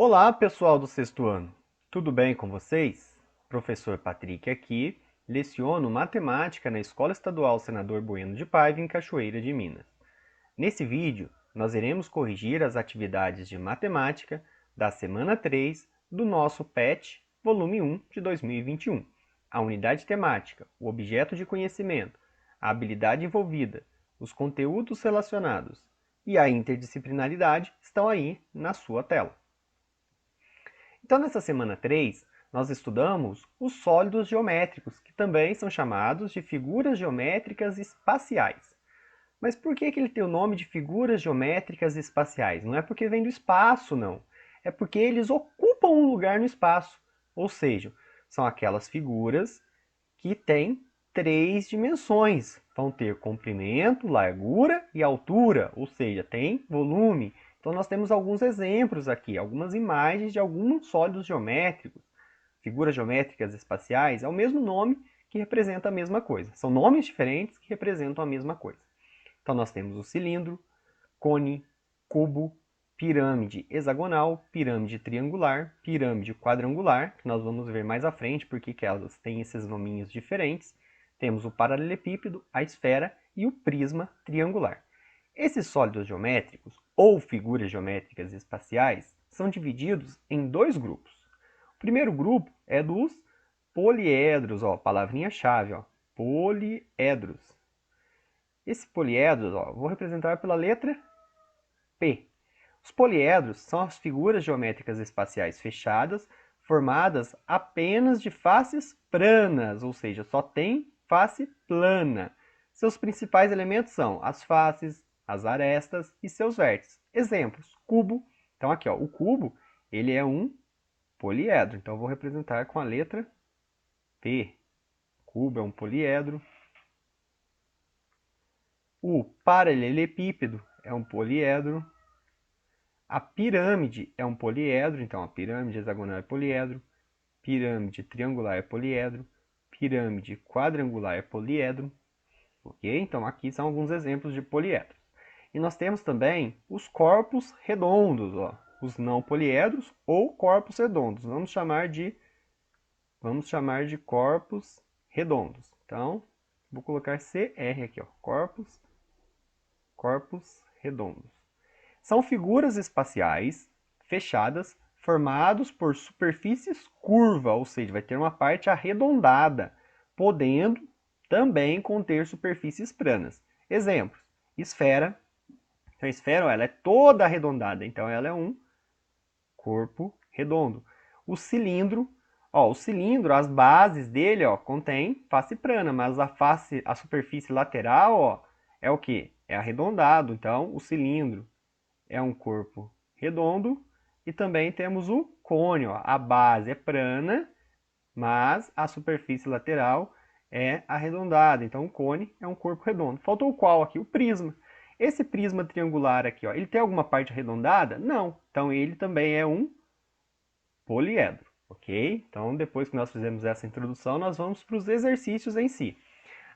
Olá, pessoal do sexto ano. Tudo bem com vocês? Professor Patrick aqui, leciono matemática na Escola Estadual Senador Bueno de Paiva, em Cachoeira de Minas. Nesse vídeo, nós iremos corrigir as atividades de matemática da semana 3 do nosso PET, volume 1 de 2021. A unidade temática, o objeto de conhecimento, a habilidade envolvida, os conteúdos relacionados e a interdisciplinaridade estão aí na sua tela. Então, nessa semana 3, nós estudamos os sólidos geométricos, que também são chamados de figuras geométricas espaciais. Mas por que ele tem o nome de figuras geométricas espaciais? Não é porque vem do espaço, não. É porque eles ocupam um lugar no espaço. Ou seja, são aquelas figuras que têm 3 dimensões. Vão ter comprimento, largura e altura, ou seja, tem volume. Então nós temos alguns exemplos aqui, algumas imagens de alguns sólidos geométricos. Figuras geométricas espaciais é o mesmo nome que representa a mesma coisa. São nomes diferentes que representam a mesma coisa. Então nós temos o cilindro, cone, cubo, pirâmide hexagonal, pirâmide triangular, pirâmide quadrangular, que nós vamos ver mais à frente porque que elas têm esses nominhos diferentes. Temos o paralelepípedo, a esfera e o prisma triangular. Esses sólidos geométricos, ou figuras geométricas espaciais, são divididos em dois grupos. O primeiro grupo é dos poliedros, palavrinha-chave, poliedros. Esse poliedro, vou representar pela letra P. Os poliedros são as figuras geométricas espaciais fechadas, formadas apenas de faces planas, ou seja, só tem face plana. Seus principais elementos são as faces, as arestas e seus vértices. Exemplos, cubo. Então aqui, o cubo, ele é um poliedro. Então eu vou representar com a letra P. Cubo é um poliedro. O paralelepípedo é um poliedro. A pirâmide é um poliedro, então a pirâmide hexagonal é poliedro. Pirâmide triangular é poliedro. Pirâmide quadrangular é poliedro. Ok? Então aqui são alguns exemplos de poliedros. E nós temos também os corpos redondos, os não poliedros ou corpos redondos. Vamos chamar de corpos redondos. Então, vou colocar CR aqui, corpos redondos. São figuras espaciais fechadas formados por superfícies curvas, ou seja, vai ter uma parte arredondada, podendo também conter superfícies planas. Exemplos, esfera. Então, a esfera ela é toda arredondada, então ela é um corpo redondo. O cilindro, as bases dele, contém face plana, mas a superfície lateral, é o que? É arredondado. Então, o cilindro é um corpo redondo. E também temos o cone, a base é plana, mas a superfície lateral é arredondada. Então, o cone é um corpo redondo. Faltou o qual aqui? O prisma. Esse prisma triangular aqui, ele tem alguma parte arredondada? Não. Então, ele também é um poliedro, ok? Então, depois que nós fizemos essa introdução, nós vamos para os exercícios em si.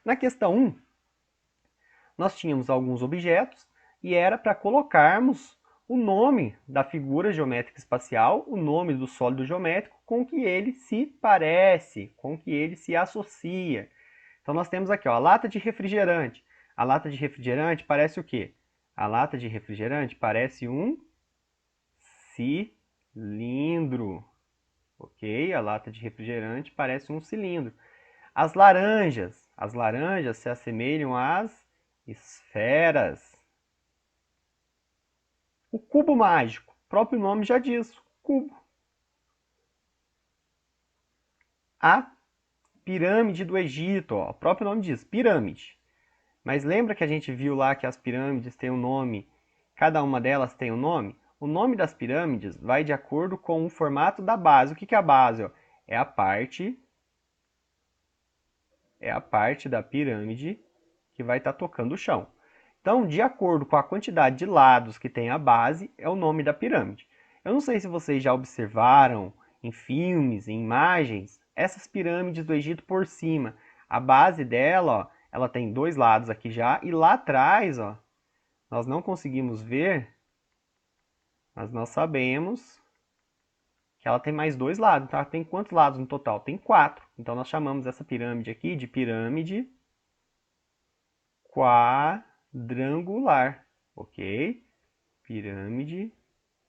Na questão 1, nós tínhamos alguns objetos e era para colocarmos o nome da figura geométrica espacial, o nome do sólido geométrico, com que ele se parece, com que ele se associa. Então, nós temos aqui a lata de refrigerante. A lata de refrigerante parece o quê? A lata de refrigerante parece um cilindro. Ok? A lata de refrigerante parece um cilindro. As laranjas se assemelham às esferas. O cubo mágico, o próprio nome já diz, cubo. A pirâmide do Egito, o próprio nome diz, pirâmide. Mas lembra que a gente viu lá que as pirâmides têm um nome, cada uma delas tem um nome? O nome das pirâmides vai de acordo com o formato da base. O que é a base? É a parte da pirâmide que vai estar tocando o chão. Então, de acordo com a quantidade de lados que tem a base, é o nome da pirâmide. Eu não sei se vocês já observaram em filmes, em imagens, essas pirâmides do Egito por cima. A base dela, ela tem 2 lados aqui já, e lá atrás, nós não conseguimos ver, mas nós sabemos que ela tem mais dois lados. Então, ela tem quantos lados no total? Tem 4. Então, nós chamamos essa pirâmide aqui de pirâmide quadrangular, ok? Pirâmide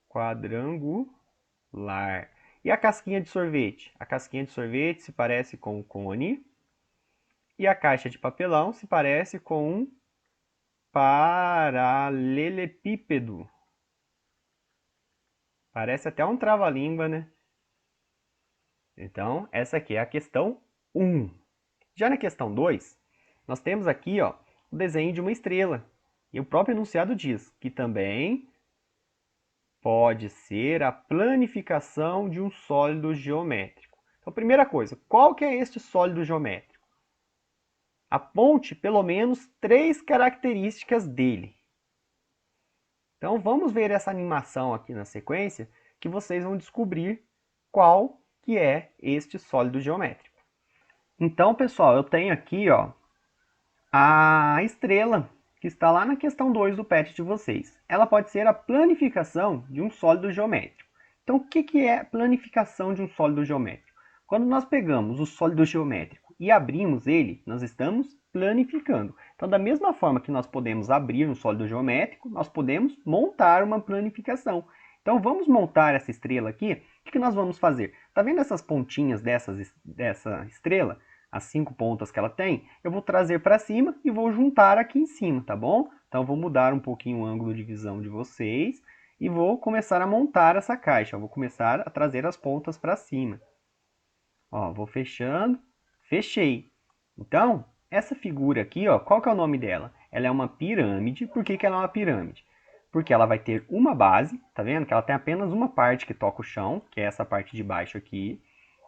quadrangular. E a casquinha de sorvete? A casquinha de sorvete se parece com um cone. E a caixa de papelão se parece com um paralelepípedo. Parece até um trava-língua, né? Então, essa aqui é a questão 1. Já na questão 2, nós temos aqui ó, o desenho de uma estrela. E o próprio enunciado diz que também pode ser a planificação de um sólido geométrico. Então, primeira coisa, qual que é este sólido geométrico? Aponte pelo menos 3 características dele. Então, vamos ver essa animação aqui na sequência, que vocês vão descobrir qual que é este sólido geométrico. Então, pessoal, eu tenho aqui ó, a estrela, que está lá na questão 2 do PET de vocês. Ela pode ser a planificação de um sólido geométrico. Então, o que é planificação de um sólido geométrico? Quando nós pegamos o sólido geométrico e abrimos ele, nós estamos planificando. Então, da mesma forma que nós podemos abrir um sólido geométrico, nós podemos montar uma planificação. Então, vamos montar essa estrela aqui. O que nós vamos fazer? Está vendo essas pontinhas dessa estrela? As 5 pontas que ela tem, eu vou trazer para cima e vou juntar aqui em cima, tá bom? Então, vou mudar um pouquinho o ângulo de visão de vocês e vou começar a montar essa caixa. Eu vou começar a trazer as pontas para cima. Ó, vou fechando, fechei. Então, essa figura aqui, ó, qual que é o nome dela? Ela é uma pirâmide. Por que ela é uma pirâmide? Porque ela vai ter uma base, tá vendo? Que ela tem apenas uma parte que toca o chão, que é essa parte de baixo aqui.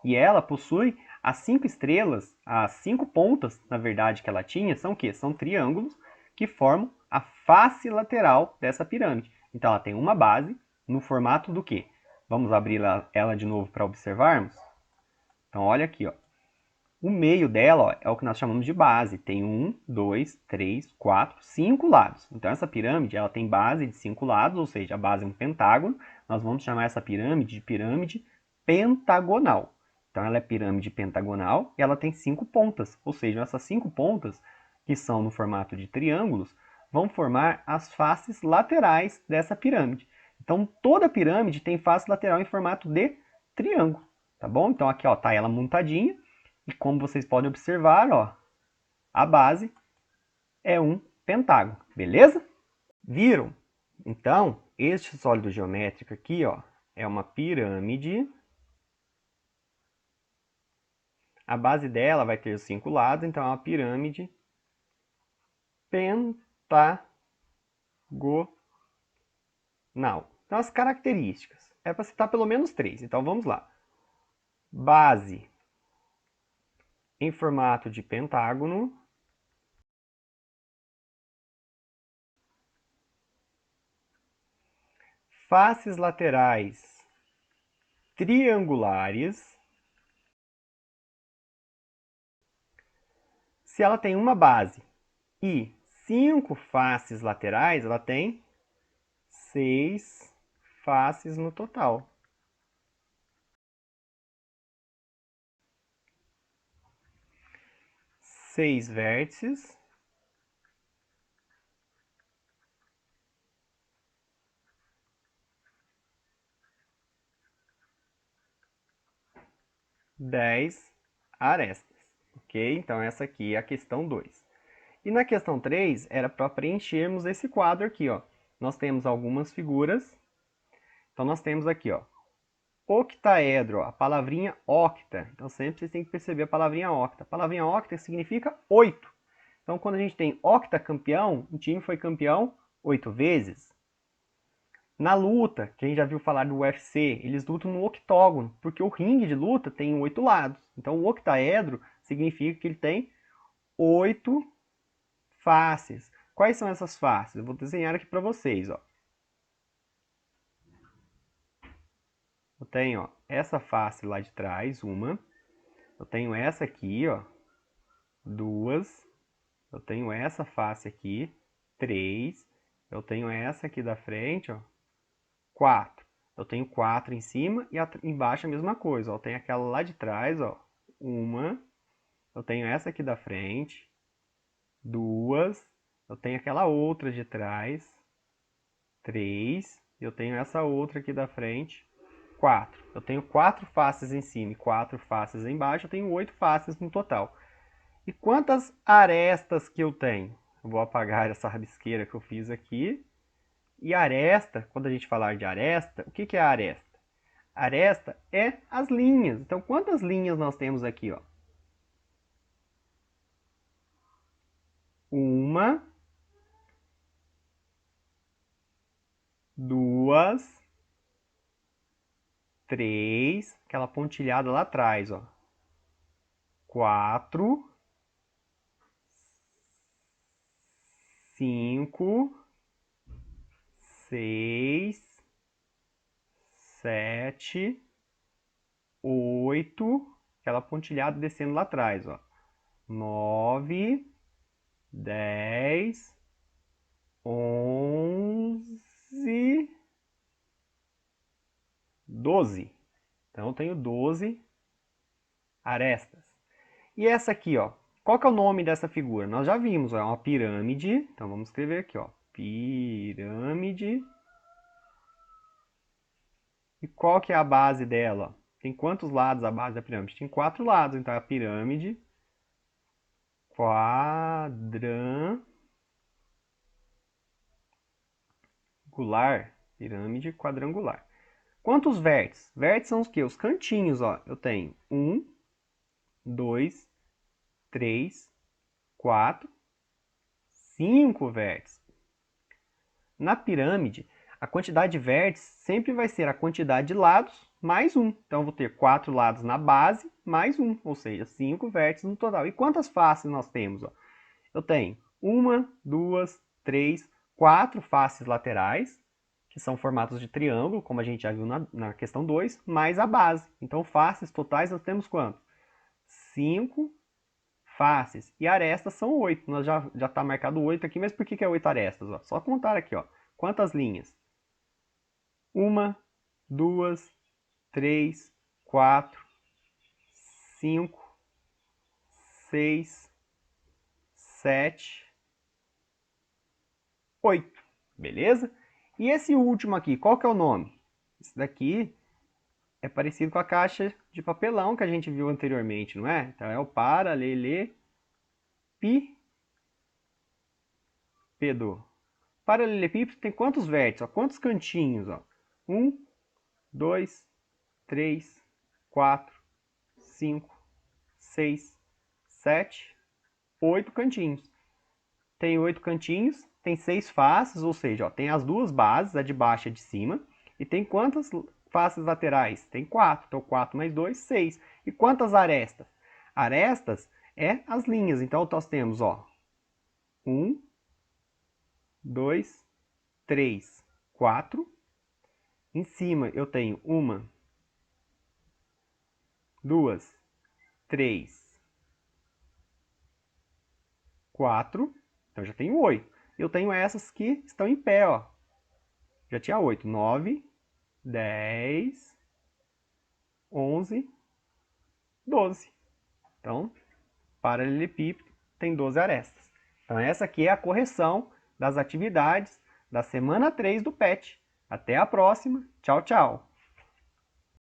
E ela possui as 5 estrelas, as 5 pontas, na verdade, que ela tinha, são o quê? São triângulos que formam a face lateral dessa pirâmide. Então, ela tem uma base no formato do quê? Vamos abrir ela de novo para observarmos? Então, olha aqui, ó. O meio dela ó, é o que nós chamamos de base. Tem 1, 2, 3, 4, 5 lados. Então, essa pirâmide ela tem base de 5 lados, ou seja, a base é um pentágono. Nós vamos chamar essa pirâmide de pirâmide pentagonal. Então, ela é pirâmide pentagonal e ela tem 5 pontas. Ou seja, essas 5 pontas, que são no formato de triângulos, vão formar as faces laterais dessa pirâmide. Então, toda pirâmide tem face lateral em formato de triângulo. Tá bom? Então, aqui está ela montadinha. E como vocês podem observar, ó, a base é um pentágono, beleza? Viram? Então, este sólido geométrico aqui, ó, é uma pirâmide. A base dela vai ter 5 lados, então é uma pirâmide pentagonal. Então, as características. É para citar pelo menos 3. Então, vamos lá. Base em formato de pentágono. Faces laterais triangulares. Se ela tem uma base e 5 faces laterais, ela tem 6 faces no total. Seis vértices. Dez arestas. Ok? Então, essa aqui é a questão 2. E na questão 3, era para preenchermos esse quadro aqui, ó. Nós temos algumas figuras. Então, nós temos aqui, ó, octaedro, ó, a palavrinha octa. Então, sempre vocês têm que perceber a palavrinha octa. A palavrinha octa significa 8. Então, quando a gente tem octacampeão, o time foi campeão 8 vezes. Na luta, quem já viu falar do UFC, eles lutam no octógono, porque o ringue de luta tem 8 lados. Então, o octaedro significa que ele tem 8 faces. Quais são essas faces? Eu vou desenhar aqui para vocês, ó. Eu tenho, ó, essa face lá de trás, uma. Eu tenho essa aqui, ó, duas. Eu tenho essa face aqui, 3. Eu tenho essa aqui da frente, ó, 4. Eu tenho 4 em cima e embaixo a mesma coisa. Ó. Eu tenho aquela lá de trás, ó. Uma. Eu tenho essa aqui da frente. 2. Eu tenho aquela outra de trás. 3. Eu tenho essa outra aqui da frente. 4. Eu tenho 4 faces em cima e 4 faces embaixo. Eu tenho 8 faces no total. E quantas arestas que eu tenho? Eu vou apagar essa rabisqueira que eu fiz aqui. E aresta, quando a gente falar de aresta, o que é a aresta? Aresta é as linhas. Então, quantas linhas nós temos aqui? Ó? Uma, 2, 3, aquela pontilhada lá atrás, ó. 4, 5, 6, 7, 8, aquela pontilhada descendo lá atrás, ó. 9, 10, 11, 12. Então eu tenho 12 arestas. E essa aqui, ó. Qual que é o nome dessa figura? Nós já vimos, ó, é uma pirâmide. Então vamos escrever aqui, ó. Pirâmide. E qual que é a base dela? Tem quantos lados a base da pirâmide? Tem 4 lados, então é a pirâmide quadrangular. Pirâmide quadrangular. Quantos vértices? Vértices são os quê? Os cantinhos, ó. Eu tenho 1, 2, 3, 4, 5 vértices. Na pirâmide, a quantidade de vértices sempre vai ser a quantidade de lados mais 1. Então, eu vou ter 4 lados na base mais 1, ou seja, 5 vértices no total. E quantas faces nós temos? Ó? Eu tenho 1, 2, 3, 4 faces laterais, que são formatos de triângulo, como a gente já viu na questão 2, mais a base. Então, faces totais nós temos quanto? 5 faces. E arestas são 8. Nós já está marcado 8 aqui, mas por que é 8 arestas? Ó? Só contar aqui. Ó. Quantas linhas? 1, 2, 3, 4, 5, 6, 7, 8. Beleza? E esse último aqui, qual que é o nome? Esse daqui é parecido com a caixa de papelão que a gente viu anteriormente, não é? Então é o paralelepípedo. Paralelepípedo tem quantos vértices? Ó? Quantos cantinhos? Ó? 1, 2, 3, 4, 5, 6, 7, 8 cantinhos. Tem 8 cantinhos, tem 6 faces, ou seja, ó, tem as duas bases, a de baixo e a de cima. E tem quantas faces laterais? Tem 4. Então, 4 mais 2, 6. E quantas arestas? Arestas é as linhas. Então, nós temos, ó, 1, 2, 3, 4. Em cima, eu tenho 1, 2, 3, 4. Então, já tenho 8. Eu tenho essas que estão em pé, ó. Já tinha 8. 9, 10, 11, 12. Então, paralelepípedo tem 12 arestas. Então, essa aqui é a correção das atividades da semana 3 do PET. Até a próxima. Tchau, tchau.